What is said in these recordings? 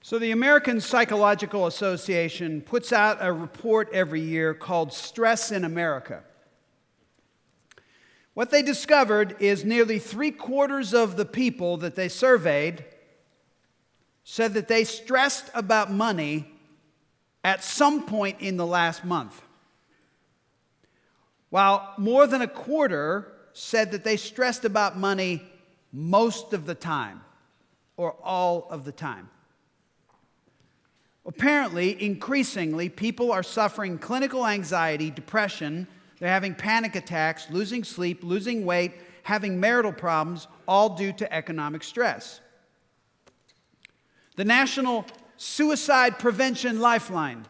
So the American Psychological Association puts out a report every year called Stress in America. What they discovered is nearly 3/4 of the people that they surveyed said that they stressed about money at some point in the last month, while more than 1/4 said that they stressed about money most of the time or all of the time. Apparently, increasingly, people are suffering clinical anxiety, depression, they're having panic attacks, losing sleep, losing weight, having marital problems, all due to economic stress. The National Suicide Prevention Lifeline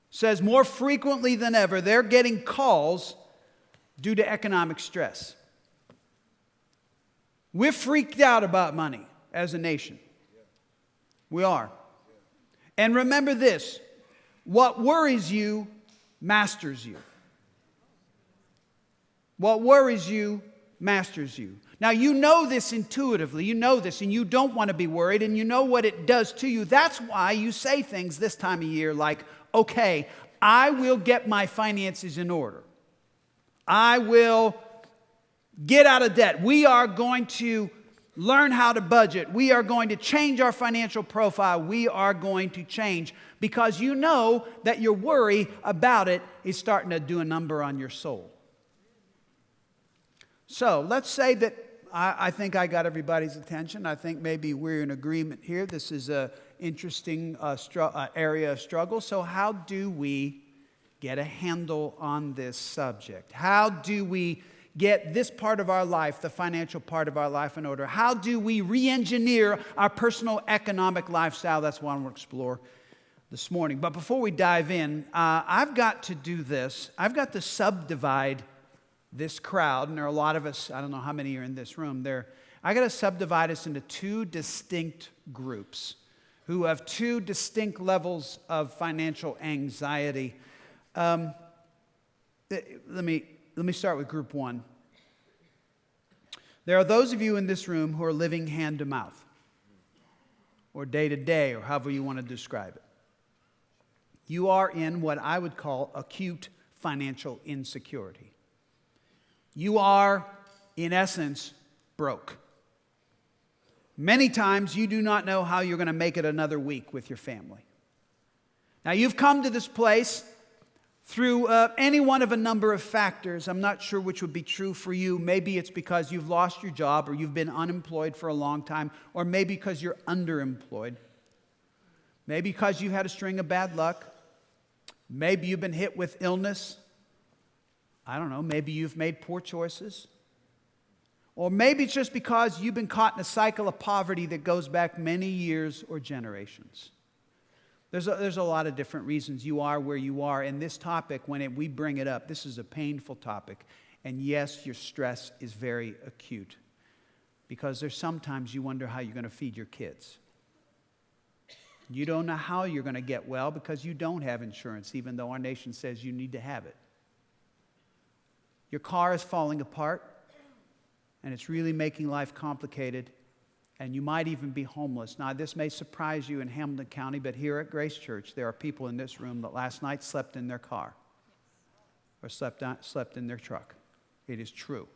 says more frequently than ever they're getting calls due to economic stress. We're freaked out about money as a nation. We are. And remember this, what worries you masters you. What worries you masters you. Now, you know this intuitively. You know this, and you don't want to be worried, and you know what it does to you. That's why you say things this time of year like, okay, I will get my finances in order. I will get out of debt. We are going to learn how to budget. We are going to change our financial profile. We are going to change because you know that your worry about it is starting to do a number on your soul. So let's say that I think I got everybody's attention. I think maybe we're in agreement here. This is an interesting area of struggle. So how do we get a handle on this subject? How do we get this part of our life, the financial part of our life, in order? How do we re-engineer our personal economic lifestyle? That's what I want to explore this morning. But before we dive in, I've got to do this. I've got to subdivide this crowd, and there are a lot of us, I don't know how many are in this room. I got to subdivide us into two distinct groups who have two distinct levels of financial anxiety. Let me start with group one. There are those of you in this room who are living hand to mouth, or day to day, or however you want to describe it. You are in what I would call acute financial insecurity. You are, in essence, broke. Many times you do not know how you're going to make it another week with your family. Now, you've come to this place through any one of a number of factors. I'm not sure which would be true for you. Maybe it's because you've lost your job or you've been unemployed for a long time, or maybe because you're underemployed. Maybe because you had a string of bad luck. Maybe you've been hit with illness. I don't know, maybe you've made poor choices. Or maybe it's just because you've been caught in a cycle of poverty that goes back many years or generations. There's a lot of different reasons you are where you are. And this topic, we bring it up, this is a painful topic. And yes, your stress is very acute. Because there's sometimes you wonder how you're going to feed your kids. You don't know how you're going to get well because you don't have insurance, even though our nation says you need to have it. Your car is falling apart, and it's really making life complicated, and you might even be homeless. Now, this may surprise you in Hamilton County, but here at Grace Church, there are people in this room that last night slept in their car or slept in their truck. It is true.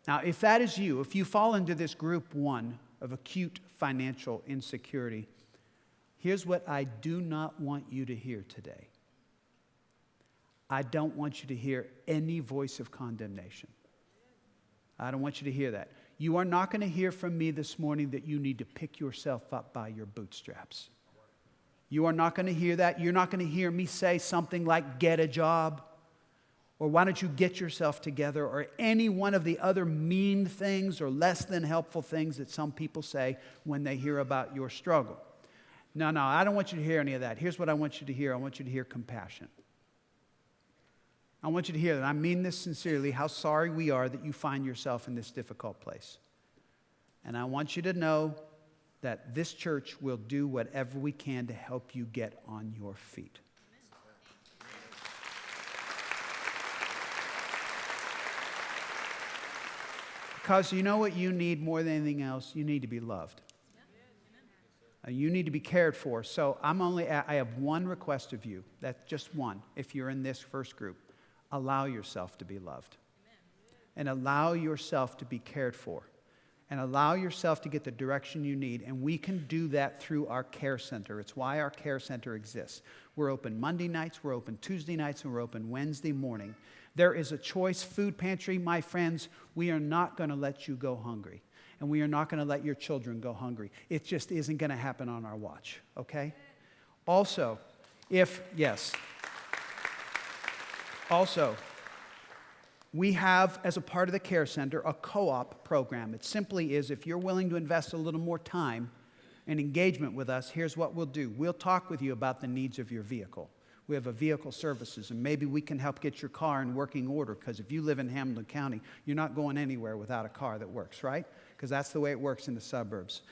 Now, if that is you, if you fall into this group one of acute financial insecurity, here's what I do not want you to hear today. I don't want you to hear any voice of condemnation. I don't want you to hear that. You are not going to hear from me this morning that you need to pick yourself up by your bootstraps. You are not going to hear that. You're not going to hear me say something like, get a job, or why don't you get yourself together, or any one of the other mean things or less than helpful things that some people say when they hear about your struggle. No, I don't want you to hear any of that. Here's what I want you to hear. I want you to hear compassion. I want you to hear that. I mean this sincerely, how sorry we are that you find yourself in this difficult place. And I want you to know that this church will do whatever we can to help you get on your feet. Because you know what you need more than anything else? You need to be loved. You need to be cared for. So I have one request of you. That's just one. If you're in this first group, allow yourself to be loved. And allow yourself to be cared for. And allow yourself to get the direction you need. And we can do that through our care center. It's why our care center exists. We're open Monday nights, we're open Tuesday nights, and we're open Wednesday morning. There is a choice food pantry. My friends, we are not going to let you go hungry. And we are not going to let your children go hungry. It just isn't going to happen on our watch, okay? Also, we have, as a part of the care center, a co-op program. It simply is, if you're willing to invest a little more time and engagement with us, here's what we'll do. We'll talk with you about the needs of your vehicle. We have a vehicle services, and maybe we can help get your car in working order, because if you live in Hamilton County, you're not going anywhere without a car that works, right? Because that's the way it works in the suburbs.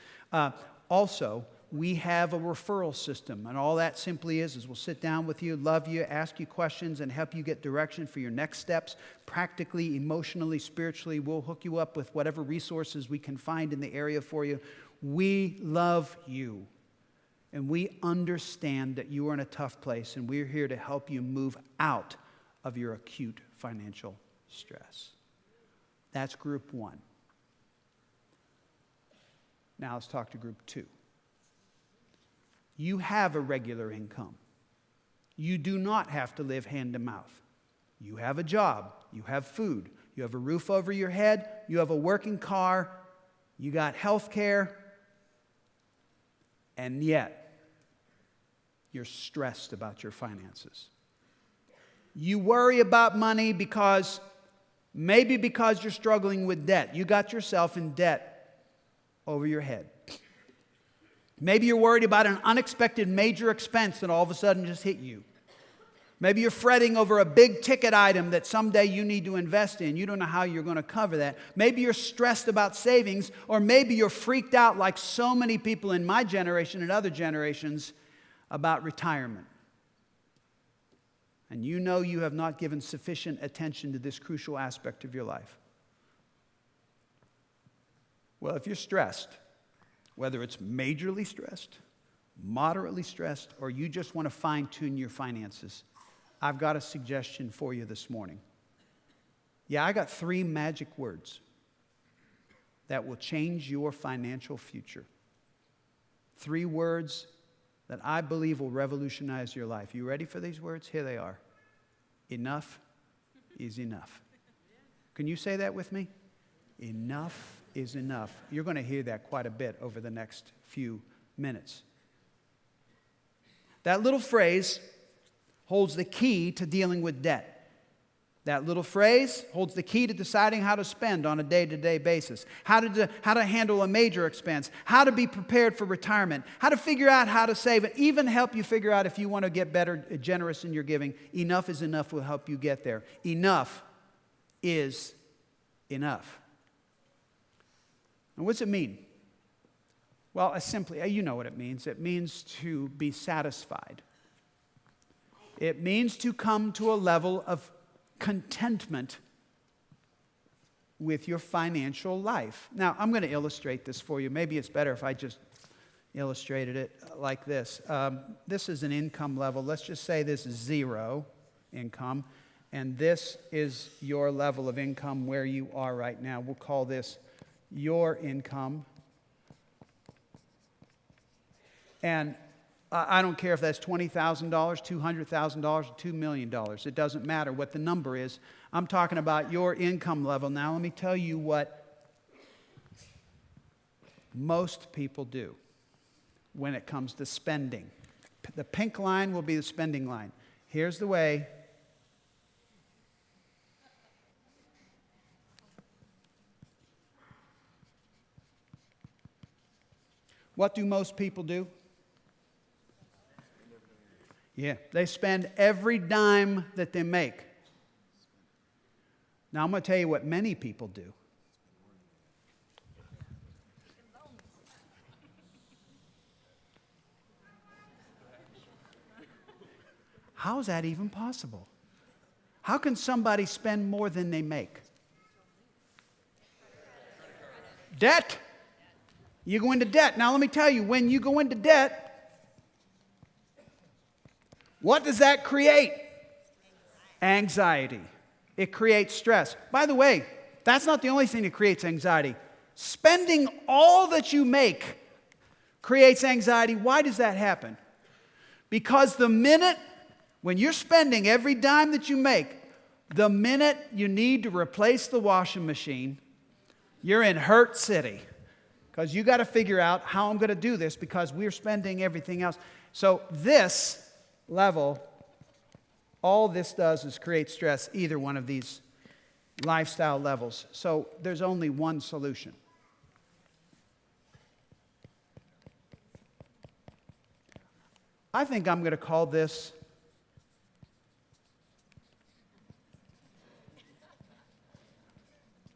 Also, we have a referral system, and all that simply is we'll sit down with you, love you, ask you questions, and help you get direction for your next steps. Practically, emotionally, spiritually, we'll hook you up with whatever resources we can find in the area for you. We love you, and we understand that you are in a tough place, and we're here to help you move out of your acute financial stress. That's group one. Now let's talk to group two. You have a regular income. You do not have to live hand to mouth. You have a job. You have food. You have a roof over your head. You have a working car. You got health care. And yet, you're stressed about your finances. You worry about money because you're struggling with debt. You got yourself in debt over your head. Maybe you're worried about an unexpected major expense that all of a sudden just hit you. Maybe you're fretting over a big ticket item that someday you need to invest in. You don't know how you're going to cover that. Maybe you're stressed about savings, or maybe you're freaked out like so many people in my generation and other generations about retirement. And you know you have not given sufficient attention to this crucial aspect of your life. Well, if you're stressed, whether it's majorly stressed, moderately stressed, or you just want to fine-tune your finances, I've got a suggestion for you this morning. Yeah, I got 3 magic words that will change your financial future. 3 words that I believe will revolutionize your life. You ready for these words? Here they are. Enough is enough. Can you say that with me? Enough is enough. You're going to hear that quite a bit over the next few minutes. That little phrase holds the key to dealing with debt. That little phrase holds the key to deciding how to spend on a day-to-day basis, how to handle a major expense, how to be prepared for retirement, how to figure out how to save, and even help you figure out if you want to get better, generous in your giving. Enough is enough will help you get there. Enough is enough. And what's it mean? Well, simply, you know what it means. It means to be satisfied. It means to come to a level of contentment with your financial life. Now, I'm going to illustrate this for you. Maybe it's better if I just illustrated it like this. This is an income level. Let's just say this is 0 income, and this is your level of income where you are right now. We'll call this your income. And I don't care if that's $20,000, $200,000, or $2 million. It doesn't matter what the number is. I'm talking about your income level. Now, let me tell you what most people do when it comes to spending. The pink line will be the spending line. Here's the way. What do most people do? Yeah, they spend every dime that they make. Now, I'm going to tell you what many people do. How is that even possible? How can somebody spend more than they make? Debt. You go into debt. Now let me tell you, when you go into debt, what does that create? Anxiety. It creates stress. By the way, that's not the only thing that creates anxiety. Spending all that you make creates anxiety. Why does that happen? Because the minute, when you're spending every dime that you make, the minute you need to replace the washing machine, you're in hurt city. Because you got to figure out how I'm going to do this because we're spending everything else. So this level, all this does is create stress, either one of these lifestyle levels. So there's only one solution. I think I'm going to call this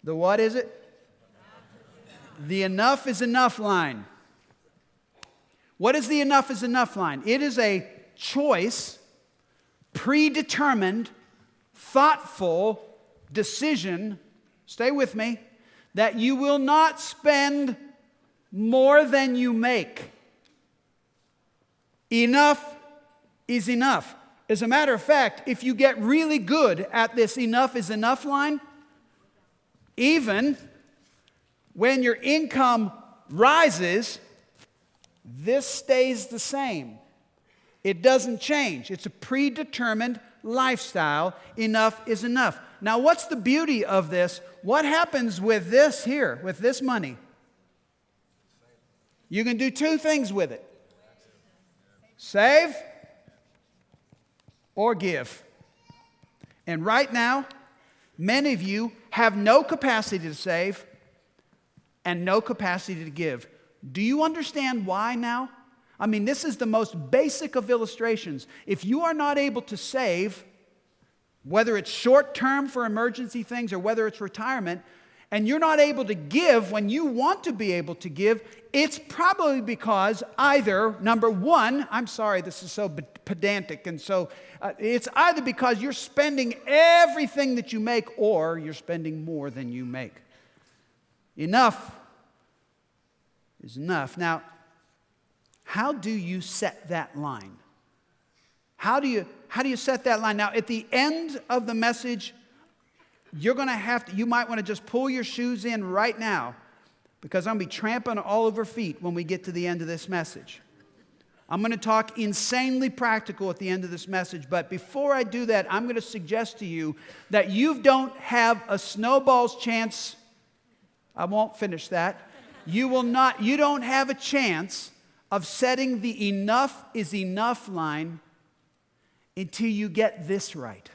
the what is it? The enough is enough line. What is the enough is enough line? It is a choice, predetermined, thoughtful decision, stay with me, that you will not spend more than you make. Enough is enough. As a matter of fact, if you get really good at this enough is enough line, even when your income rises, this stays the same. It doesn't change. It's a predetermined lifestyle. Enough is enough. Now, what's the beauty of this? What happens with this here, with this money? You can do two things with it. Save or give. And right now, many of you have no capacity to save and no capacity to give. Do you understand why now? I mean, this is the most basic of illustrations. If you are not able to save, whether it's short term for emergency things or whether it's retirement, and you're not able to give when you want to be able to give, it's probably because either, number one, I'm sorry, this is so pedantic, and so it's either because you're spending everything that you make or you're spending more than you make. Enough is enough. Now, how do you set that line? How do you set that line? Now, at the end of the message, you're going to have to, you might want to just pull your shoes in right now because I'm going to be tramping all over feet when we get to the end of this message. I'm going to talk insanely practical at the end of this message, but before I do that, I'm going to suggest to you that you don't have a snowball's chance. I won't finish that. You don't have a chance of setting the enough is enough line until you get this right.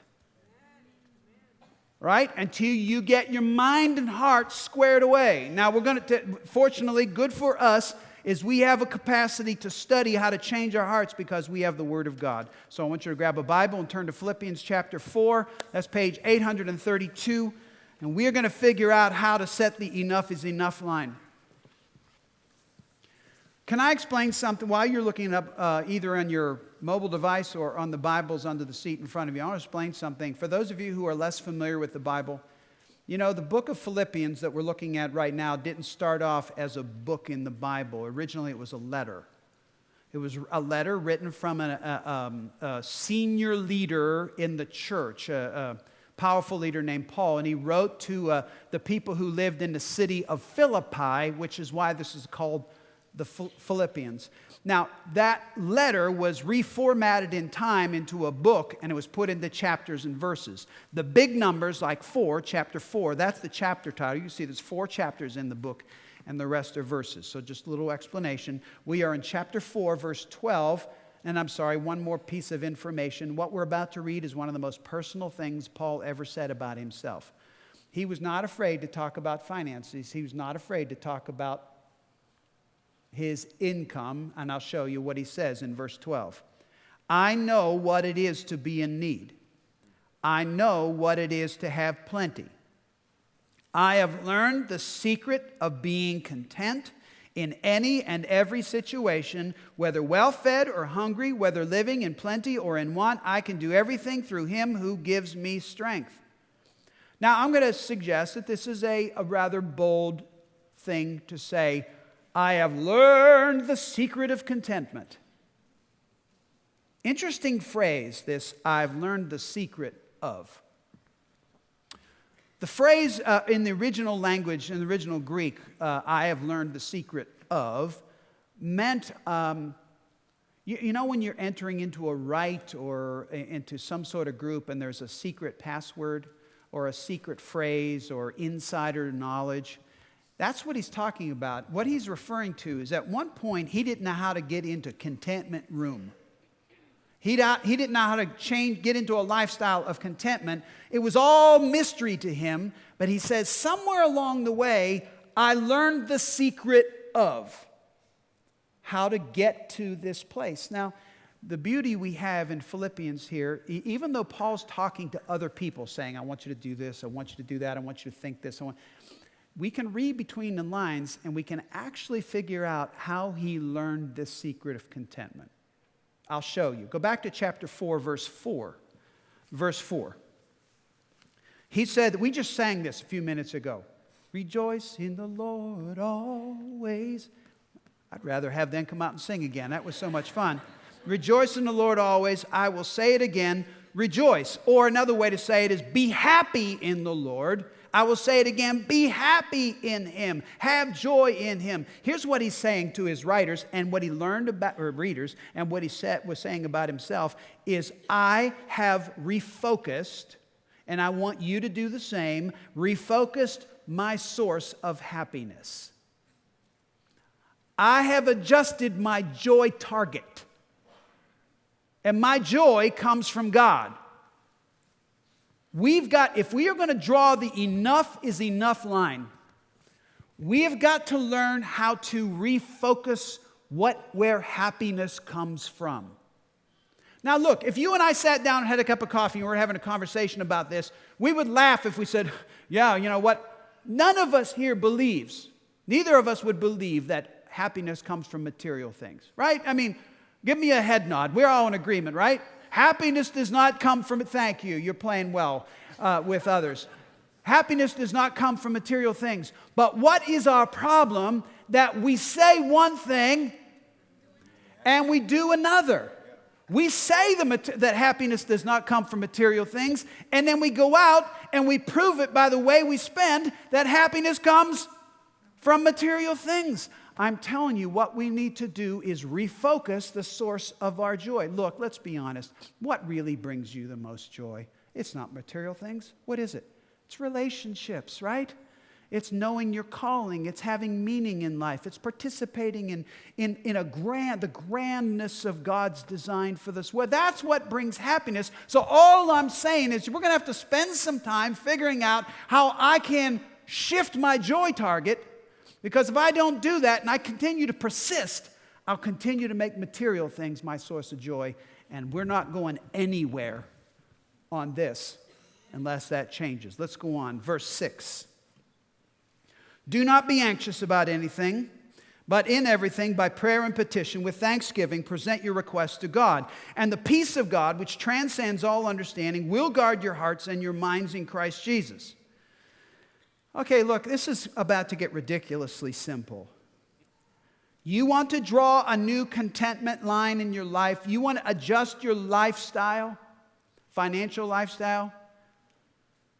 Right? Until you get your mind and heart squared away. Now, we're going to, fortunately, good for us, is we have a capacity to study how to change our hearts because we have the Word of God. So I want you to grab a Bible and turn to Philippians chapter 4. That's page 832. And we're going to figure out how to set the enough is enough line. Can I explain something while you're looking up either on your mobile device or on the Bibles under the seat in front of you? I want to explain something. For those of you who are less familiar with the Bible, you know, the book of Philippians that we're looking at right now didn't start off as a book in the Bible. Originally, it was a letter. It was a letter written from a senior leader in the church, a powerful leader named Paul, and he wrote to the people who lived in the city of Philippi, which is why this is called the Philippians. Now, that letter was reformatted in time into a book, and it was put into chapters and verses. The big numbers, like 4, chapter 4, that's the chapter title. You see there's 4 chapters in the book, and the rest are verses. So just a little explanation. We are in chapter 4, verse 12, and I'm sorry, one more piece of information. What we're about to read is one of the most personal things Paul ever said about himself. He was not afraid to talk about finances. He was not afraid to talk about his income, and I'll show you what he says in verse 12. I know what it is to be in need. I know what it is to have plenty. I have learned the secret of being content in any and every situation, whether well-fed or hungry, whether living in plenty or in want. I can do everything through him who gives me strength. Now, I'm going to suggest that this is a rather bold thing to say. I have learned the secret of contentment. Interesting phrase, this, I've learned the secret of. The phrase in the original language, in the original Greek, I have learned the secret of, meant, you know when you're entering into a rite or into some sort of group and there's a secret password or a secret phrase or insider knowledge? That's what he's talking about. What he's referring to is at one point he didn't know how to get into contentment room. He didn't know how to get into a lifestyle of contentment. It was all mystery to him. But he says, somewhere along the way, I learned the secret of how to get to this place. Now, the beauty we have in Philippians here, even though Paul's talking to other people, saying, I want you to do this, I want you to do that, I want you to think this, we can read between the lines and we can actually figure out how he learned this secret of contentment. I'll show you. Go back to chapter 4, verse 4. Verse 4. He said, we just sang this a few minutes ago. Rejoice in the Lord always. I'd rather have them come out and sing again. That was so much fun. Rejoice in the Lord always. I will say it again. Rejoice. Or another way to say it is be happy in the Lord. I will say it again, be happy in Him. Have joy in Him. Here's what he's saying to his writers and what he learned about, or readers, and what he was saying about himself is, I have refocused, and I want you to do the same, refocused my source of happiness. I have adjusted my joy target. And my joy comes from God. If we are going to draw the enough is enough line, we have got to learn how to refocus where happiness comes from. Now look, if you and I sat down and had a cup of coffee and we were having a conversation about this, we would laugh if we said, yeah, you know what? None of us here believes, neither of us would believe that happiness comes from material things, right? I mean, give me a head nod. We're all in agreement, right? Happiness does not come from it. Thank you. You're playing well with others. Happiness does not come from material things. But what is our problem? That we say one thing and we do another. We say that happiness does not come from material things, and then we go out and we prove it by the way we spend that happiness comes from material things. I'm telling you, what we need to do is refocus the source of our joy. Look, let's be honest. What really brings you the most joy? It's not material things. What is it? It's relationships, right? It's knowing your calling. It's having meaning in life. It's participating in the grandness of God's design for this world. That's what brings happiness. So all I'm saying is we're going to have to spend some time figuring out how I can shift my joy target. Because if I don't do that and I continue to persist, I'll continue to make material things my source of joy. And we're not going anywhere on this unless that changes. Let's go on. Verse 6. Do not be anxious about anything, but in everything, by prayer and petition, with thanksgiving, present your requests to God. And the peace of God, which transcends all understanding, will guard your hearts and your minds in Christ Jesus. Okay, look, this is about to get ridiculously simple. You want to draw a new contentment line in your life? You want to adjust your lifestyle, financial lifestyle?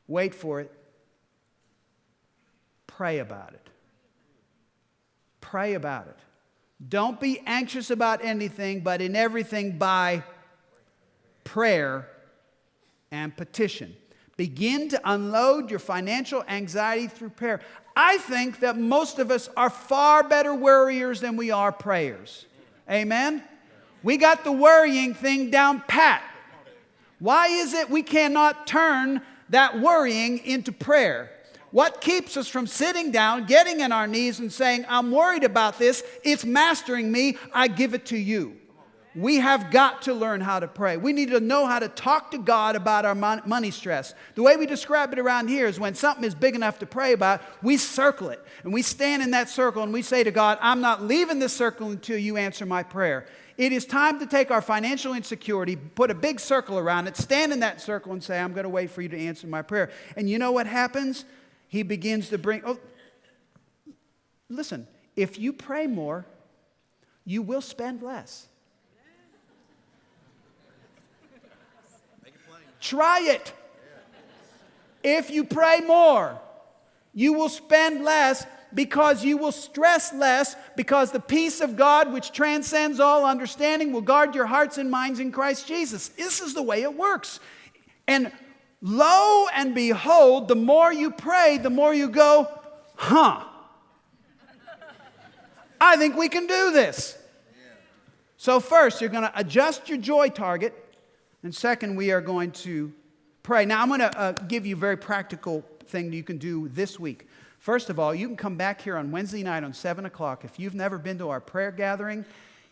Wait for it. Pray about it. Pray about it. Don't be anxious about anything, but in everything by prayer and petition. Begin to unload your financial anxiety through prayer. I think that most of us are far better worriers than we are prayers. Amen? We got the worrying thing down pat. Why is it we cannot turn that worrying into prayer? What keeps us from sitting down, getting on our knees and saying, I'm worried about this, it's mastering me, I give it to you. We have got to learn how to pray. We need to know how to talk to God about our money stress. The way we describe it around here is when something is big enough to pray about, we circle it. And we stand in that circle and we say to God, I'm not leaving this circle until you answer my prayer. It is time to take our financial insecurity, put a big circle around it, stand in that circle and say, I'm going to wait for you to answer my prayer. And you know what happens? He begins to bring, listen, if you pray more, you will spend less. Try it. If you pray more, you will spend less because you will stress less, because the peace of God, which transcends all understanding, will guard your hearts and minds in Christ Jesus. This is the way it works. And lo and behold, the more you pray, the more you go, I think we can do this. So first, you're going to adjust your joy target. And second, we are going to pray. Now, I'm going to give you a very practical thing you can do this week. First of all, you can come back here on Wednesday night on 7 o'clock. If you've never been to our prayer gathering,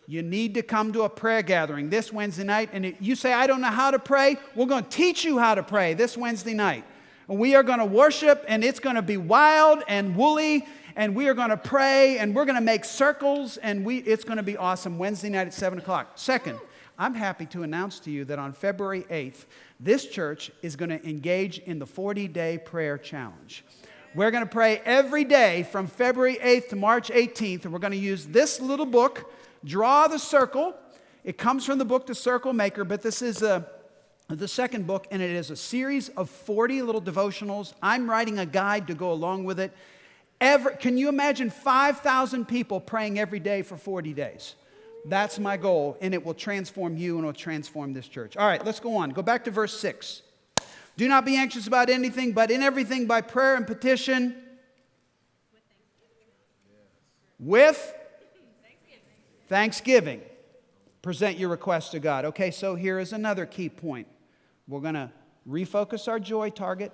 you need to come to a prayer gathering this Wednesday night. And you say, I don't know how to pray. We're going to teach you how to pray this Wednesday night. And we are going to worship, and it's going to be wild and woolly. And we are going to pray, and we're going to make circles, and it's going to be awesome Wednesday night at 7 o'clock. Second, I'm happy to announce to you that on February 8th, this church is going to engage in the 40-day prayer challenge. We're going to pray every day from February 8th to March 18th, and we're going to use this little book, Draw the Circle. It comes from the book The Circle Maker, but this is the second book, and it is a series of 40 little devotionals. I'm writing a guide to go along with it. Can you imagine 5,000 people praying every day for 40 days? That's my goal, and it will transform you and it will transform this church. All right, let's go on. Go back to verse 6. Do not be anxious about anything, but in everything by prayer and petition. With thanksgiving. Present your request to God. Okay, so here is another key point. We're going to refocus our joy target.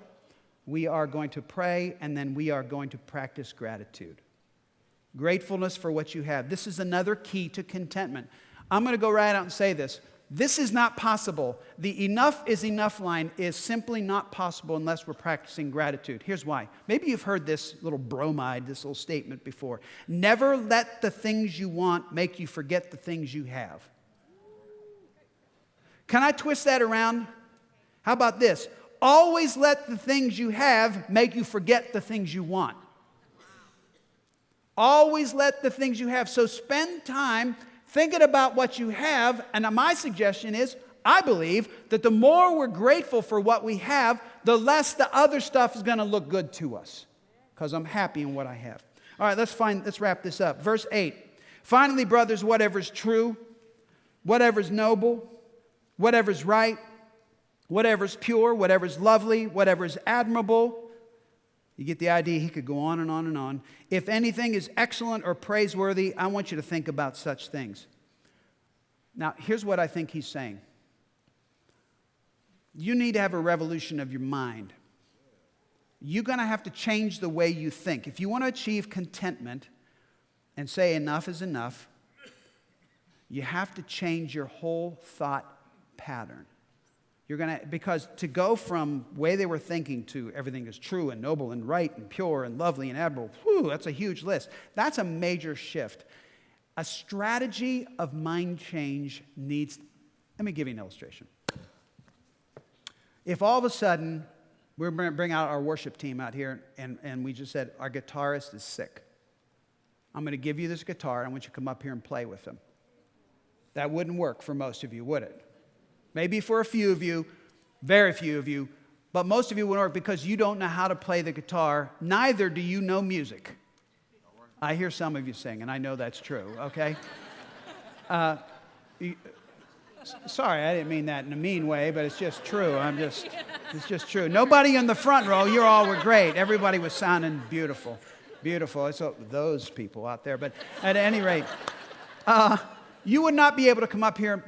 We are going to pray, and then we are going to practice gratitude. Gratefulness for what you have. This is another key to contentment. I'm going to go right out and say this. This is not possible. The enough is enough line is simply not possible unless we're practicing gratitude. Here's why. Maybe you've heard this little bromide, this little statement before. Never let the things you want make you forget the things you have. Can I twist that around? How about this? Always let the things you have make you forget the things you want. Always let the things you have. So spend time thinking about what you have. And my suggestion is, I believe that the more we're grateful for what we have, the less the other stuff is going to look good to us. Because I'm happy in what I have. All right, let's wrap this up. Verse 8. Finally, brothers, whatever is true, whatever is noble, whatever is right, whatever is pure, whatever is lovely, whatever is admirable. You get the idea. He could go on and on and on. If anything is excellent or praiseworthy, I want you to think about such things. Now, here's what I think he's saying. You need to have a revolution of your mind. You're going to have to change the way you think. If you want to achieve contentment and say enough is enough, you have to change your whole thought pattern. Because to go from the way they were thinking to everything is true and noble and right and pure and lovely and admirable, that's a huge list. That's a major shift. A strategy of mind change needs, let me give you an illustration. If all of a sudden we're going to bring out our worship team out here and we just said, our guitarist is sick. I'm going to give you this guitar. I want you to come up here and play with him. That wouldn't work for most of you, would it? Maybe for a few of you, very few of you, but most of you wouldn't work because you don't know how to play the guitar. Neither do you know music. I hear some of you sing, and I know that's true, okay? Sorry, I didn't mean that in a mean way, but it's just true. It's just true. Nobody in the front row, you all were great. Everybody was sounding beautiful. Beautiful. It's those people out there. But at any rate, you would not be able to come up here.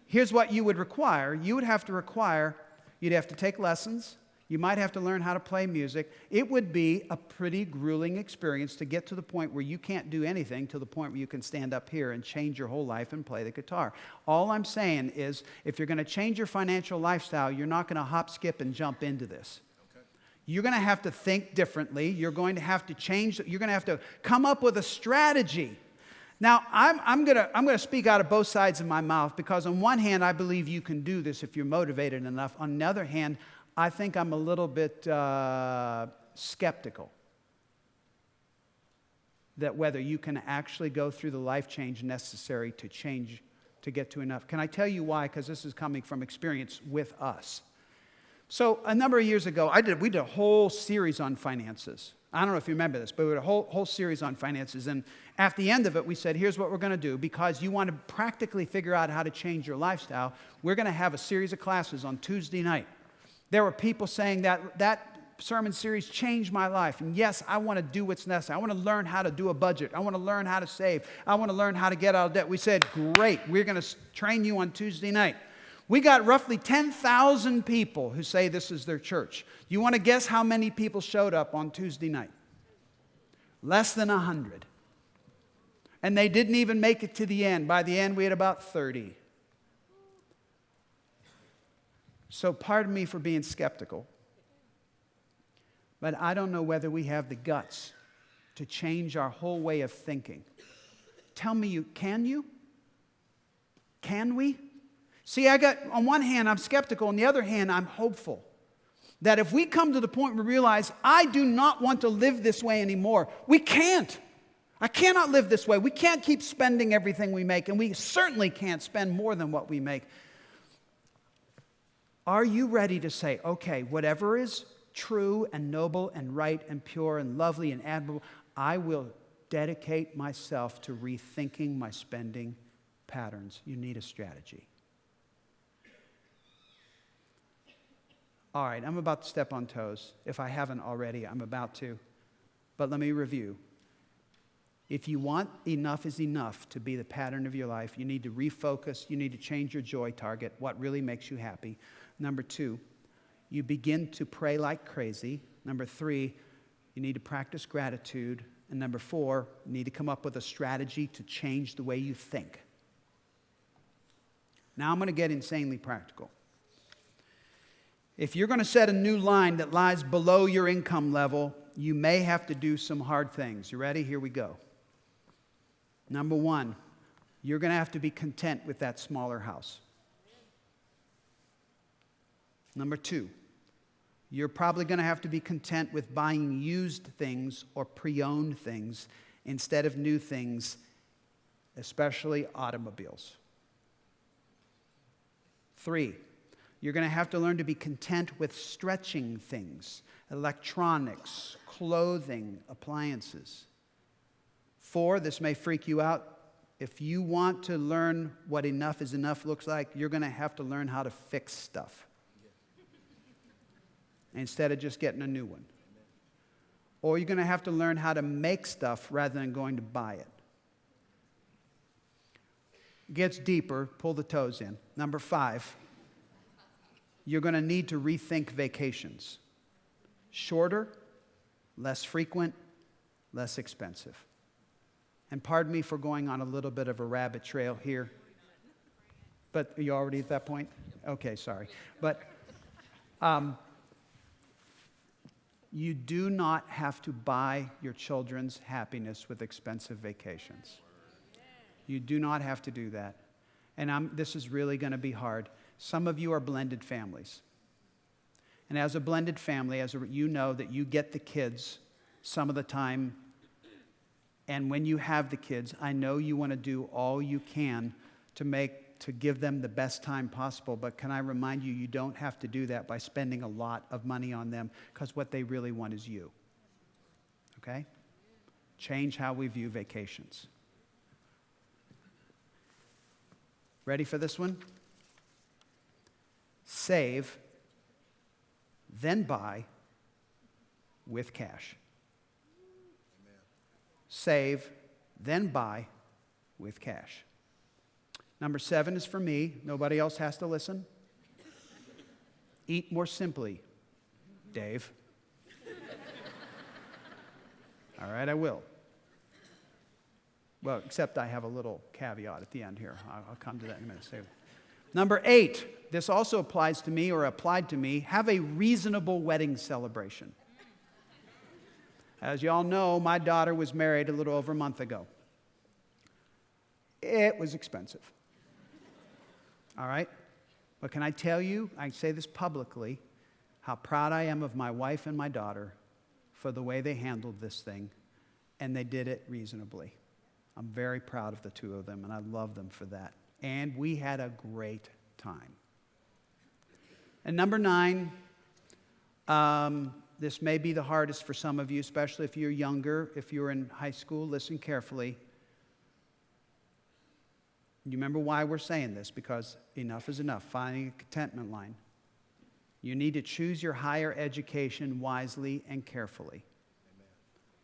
Here's what you would require. You'd have to take lessons. You might have to learn how to play music. It would be a pretty grueling experience to get to the point where you can't do anything to the point where you can stand up here and change your whole life and play the guitar. All I'm saying is if you're going to change your financial lifestyle, you're not going to hop, skip, and jump into this. Okay. You're going to have to think differently. You're going to have to change. You're going to have to come up with a strategy. Now, I'm going to speak out of both sides of my mouth because on one hand, I believe you can do this if you're motivated enough. On the other hand, I think I'm a little bit skeptical. that whether you can actually go through the life change necessary to change, to get to enough. Can I tell you why? Because this is coming from experience with us. So a number of years ago, we did a whole series on finances. I don't know if you remember this, but we did a whole series on finances. And at the end of it, we said, here's what we're going to do. Because you want to practically figure out how to change your lifestyle, we're going to have a series of classes on Tuesday night. There were people saying that sermon series changed my life. And yes, I want to do what's necessary. I want to learn how to do a budget. I want to learn how to save. I want to learn how to get out of debt. We said, great, we're going to train you on Tuesday night. We got roughly 10,000 people who say this is their church. You want to guess how many people showed up on Tuesday night? Less than 100. And they didn't even make it to the end. By the end, we had about 30. So pardon me for being skeptical, but I don't know whether we have the guts to change our whole way of thinking. Tell me, can you? Can we? See, on one hand, I'm skeptical. On the other hand, I'm hopeful that if we come to the point where we realize, I do not want to live this way anymore, we can't. I cannot live this way. We can't keep spending everything we make, and we certainly can't spend more than what we make. Are you ready to say, okay, whatever is true and noble and right and pure and lovely and admirable, I will dedicate myself to rethinking my spending patterns? You need a strategy. All right, I'm about to step on toes. If I haven't already, I'm about to. But let me review. If you want enough is enough to be the pattern of your life, you need to refocus. You need to change your joy target, what really makes you happy. Number 2, you begin to pray like crazy. Number 3, you need to practice gratitude. And number 4, you need to come up with a strategy to change the way you think. Now I'm going to get insanely practical. If you're going to set a new line that lies below your income level, you may have to do some hard things. You ready? Here we go. Number 1, you're going to have to be content with that smaller house. Number 2, you're probably going to have to be content with buying used things or pre-owned things instead of new things, especially automobiles. 3, you're going to have to learn to be content with stretching things, electronics, clothing, appliances. 4, this may freak you out. If you want to learn what enough is enough looks like, you're going to have to learn how to fix stuff instead of just getting a new one. Or you're going to have to learn how to make stuff rather than going to buy it. Gets deeper, pull the toes in. Number 5, you're going to need to rethink vacations. Shorter, less frequent, less expensive. And pardon me for going on a little bit of a rabbit trail here. But are you already at that point? Okay, sorry. But you do not have to buy your children's happiness with expensive vacations. You do not have to do that. And this is really going to be hard. Some of you are blended families. And as a blended family, you know that you get the kids some of the time. And when you have the kids, I know you want to do all you can to give them the best time possible. But can I remind you, you don't have to do that by spending a lot of money on them, because what they really want is you. Okay? Change how we view vacations. Ready for this one? Save, then buy with cash. Amen. Save, then buy with cash. Number 7 is for me. Nobody else has to listen. Eat more simply, Dave. All right, I will. Well, except I have a little caveat at the end here. I'll come to that in a minute. Number 8, this also applies to me or applied to me. Have a reasonable wedding celebration. As you all know, my daughter was married a little over a month ago. It was expensive. All right? But can I tell you, I say this publicly, how proud I am of my wife and my daughter for the way they handled this thing. and they did it reasonably. I'm very proud of the two of them, and I love them for that. And we had a great time. And number 9, this may be the hardest for some of you, especially if you're younger, if you're in high school. Listen carefully. You remember why we're saying this? Because enough is enough. Finding a contentment line. You need to choose your higher education wisely and carefully. Amen.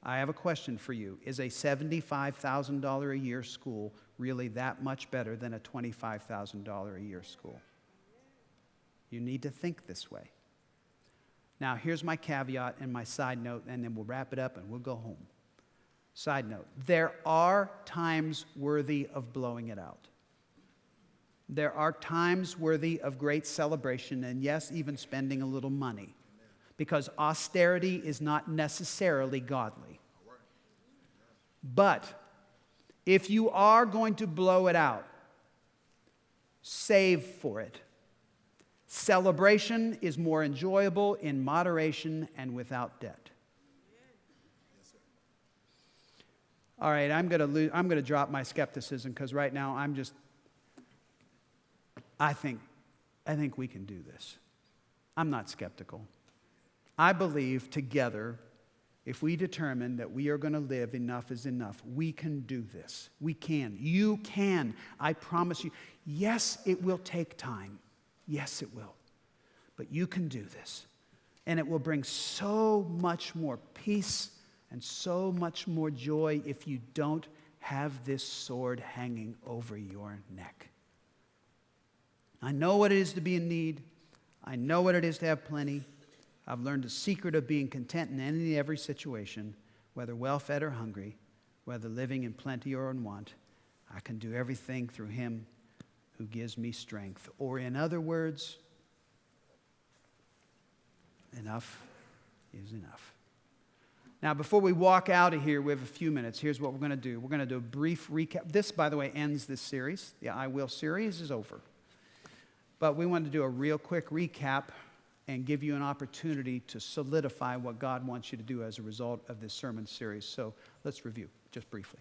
I have a question for you. Is a $75,000 a year school really that much better than a $25,000 a year school? You need to think this way. Now, here's my caveat and my side note, and then we'll wrap it up and we'll go home. Side note, there are times worthy of blowing it out. There are times worthy of great celebration and, yes, even spending a little money. Because austerity is not necessarily godly. But if you are going to blow it out, save for it. Celebration is more enjoyable in moderation and without debt. All right, I'm going to drop my skepticism because right now I think we can do this. I'm not skeptical. I believe together, if we determine that we are going to live enough is enough, we can do this. We can. You can. I promise you. Yes, it will take time. Yes, it will. But you can do this. And it will bring so much more peace and so much more joy if you don't have this sword hanging over your neck. I know what it is to be in need. I know what it is to have plenty. I've learned the secret of being content in any and every situation, whether well-fed or hungry, whether living in plenty or in want. I can do everything through Him who gives me strength. Or in other words, enough is enough. Now, before we walk out of here, we have a few minutes. Here's what we're going to do. We're going to do a brief recap. This, by the way, ends this series. The I Will series is over. But we wanted to do a real quick recap and give you an opportunity to solidify what God wants you to do as a result of this sermon series. So let's review just briefly.